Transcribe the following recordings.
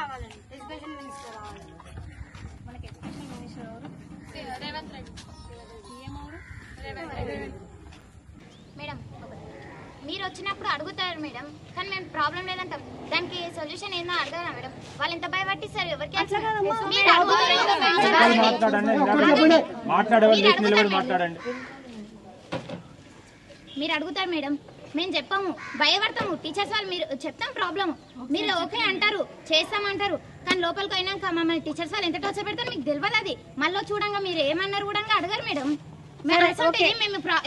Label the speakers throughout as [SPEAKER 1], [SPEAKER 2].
[SPEAKER 1] రావాలండి, education minister రావాలి.
[SPEAKER 2] మనకి ఎడ్యుకేషన్ మినిస్టర్ ఎవరు?
[SPEAKER 1] రేవంత్ రెడ్డి.
[SPEAKER 2] సీఎం ఎవరు?
[SPEAKER 3] మేడం మీరు వచ్చినప్పుడు అడుగుతారు మేడం, కానీ మేము ప్రాబ్లం లేదంటాం. దానికి సొల్యూషన్ ఏందో అడగరా మేడం? వాళ్ళు ఎంత భయపట్టిస్తారు ఎవరికి? మీరు అడుగుతారు మేడం, మేము చెప్పాము, భయపడతాము. టీచర్స్ వాళ్ళు మీరు చెప్తాం ప్రాబ్లమ్, మీరు ఓకే అంటారు, చేస్తామంటారు, కానీ లోపలికి అయినాక మమ్మల్ని టీచర్స్ వాళ్ళు ఎంత టార్చర్ పెడతారు మీకు తెలియదు. అది మళ్ళీ చూడంగా మీరు ఏమన్నారు కూడా అడగరు మేడం. మేము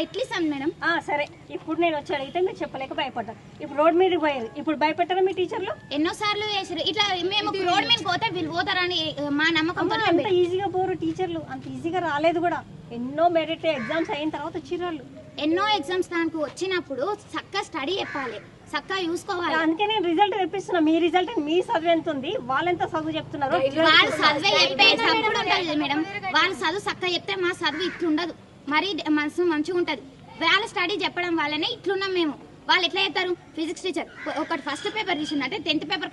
[SPEAKER 3] ఎట్లిస్తాం మేడం?
[SPEAKER 2] సరే, ఇప్పుడు నేను వచ్చి అడిగితే మీరు చెప్పలేక భయపడ్డారు. ఇప్పుడు రోడ్ మీదకి పోయారు, ఇప్పుడు భయపెట్టారా మీ టీచర్లు?
[SPEAKER 3] ఎన్నోసార్లు వేసారు ఇట్లా. మేము రోడ్ మీద పోతే వీళ్ళు పోతారని మా నమ్మకం.
[SPEAKER 2] అంత ఈజీగా పోరు టీచర్లు, అంత ఈజీగా రాలేదు కూడా. ఎన్నో మెరిట్ ఎగ్జామ్స్ అయిన తర్వాత వచ్చిర్రు వాళ్ళు.
[SPEAKER 3] ఎన్నో ఎగ్జామ్స్ దానికి వచ్చినప్పుడు చక్కగా స్టడీ చెప్పాలి, చక్కగా చూసుకోవాలి.
[SPEAKER 2] అందుకే నేను రిజల్ట్ తెప్పిస్తున్నా. మీ రిజల్ట్ మీ చదువు ఎంత ఉంది, వాళ్ళెంత చదువు చెప్తున్నారు?
[SPEAKER 3] వాళ్ళు చదువు చెప్పే చదువు ఉంటుంది మేడం. వాళ్ళు చదువు చక్కగా చెప్తే మా చదువు ఇట్లుండదు, మరీ మనసు మంచిగా ఉంటది. వాళ్ళ స్టడీ చెప్పడం వల్లనే ఇట్లున్నాం మేము. వాళ్ళు ఎట్లా చేస్తారు? ఫిజిక్స్ టీచర్ ఒకటి ఫస్ట్ పేపర్ తీసిందంటే 10th పేపర్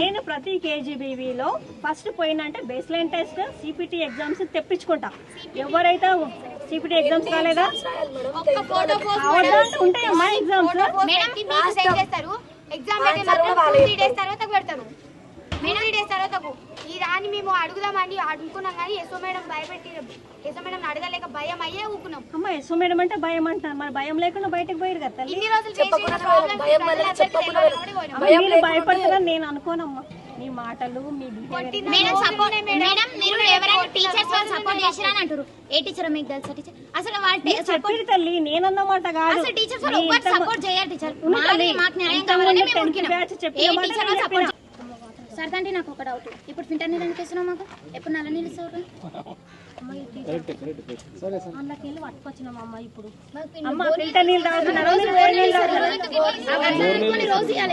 [SPEAKER 2] నేను ప్రతి కేజీబీవీలో ఫస్ట్ పోయినంటే base line test, CPT exams తెప్పించుకుంటా. ఎవరైతే సిపిటి ఎగ్జామ్స్ రాలేదా ఉంటాయమ్మా ఎగ్జామ్స్.
[SPEAKER 1] అని మేము అడుగుదామని అనుకున్నాం, కానీ ఎస్ఓ మేడం భయపెట్టి ఎస్ఓ మేడం అడగలేక భయం అయ్యే ఊకున్నాం.
[SPEAKER 2] అమ్మ ఎస్ఓ మేడం అంటే భయం అంటారు, మరి భయం లేకుండా బయటకు పోయారు కదా. మీరు భయపడతారని నేను అనుకోనమ్మా. మీ మాటలు మీ చెప్పారు తల్లి, నేనన్నమాట కాదు.
[SPEAKER 3] సరదండి నాకు ఒక డౌట్, ఇప్పుడు ఫిల్టర్ నీళ్ళు ఎందుకు వేస్తున్నావు మాకు? ఎప్పుడు నల్ల నీళ్ళు ఇస్తావు?
[SPEAKER 2] అందులోకి వెళ్ళి పట్టుకొచ్చినామమ్మ. ఇప్పుడు
[SPEAKER 3] రోజు ఇవ్వాలి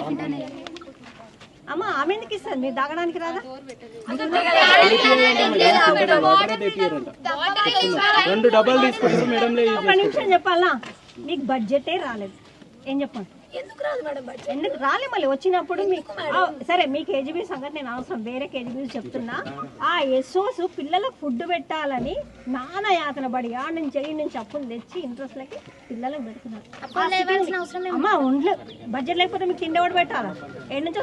[SPEAKER 3] ఫిల్టర్ నీళ్ళు.
[SPEAKER 2] అమ్మ ఆమె ఎందుకు ఇస్తారు? మీరు తాగడానికి రాదా? ఒక నిమిషం చెప్పాలా, మీకు బడ్జెటే రాలేదు. ఏం చెప్పండి, ఎందుకు రాలే? మళ్ళీ వచ్చినప్పుడు సరే మీ కేజీబీ సంగతి నేను అవసరం, వేరే కేజీబీ చెప్తున్నా. ఆ ఎస్ఓస్ పిల్లలకు ఫుడ్ పెట్టాలని నానా యాతన పడి ఆ నుంచి ఈ నుంచి అప్పులు తెచ్చి ఇంట్రెస్ట్ లకి పిల్లలకు పెడుతున్నారు. అమ్మ ఒంట్లో బడ్జెట్ లేకపోతే మీకు తిండి ఎవడు పెట్టాలా? ఏడు నుంచి